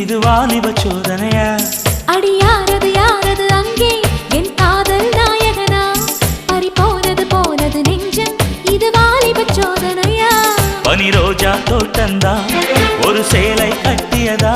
இது வாலிப சோதனையா? அடி யாரது யாரது அங்கே என் காதல் நாயகனா? பறி போனது போனது நெஞ்சம், இது வாலிப சோதனையா? பனி ரோஜா தோட்டந்தா ஒரு சேலை கட்டியதா?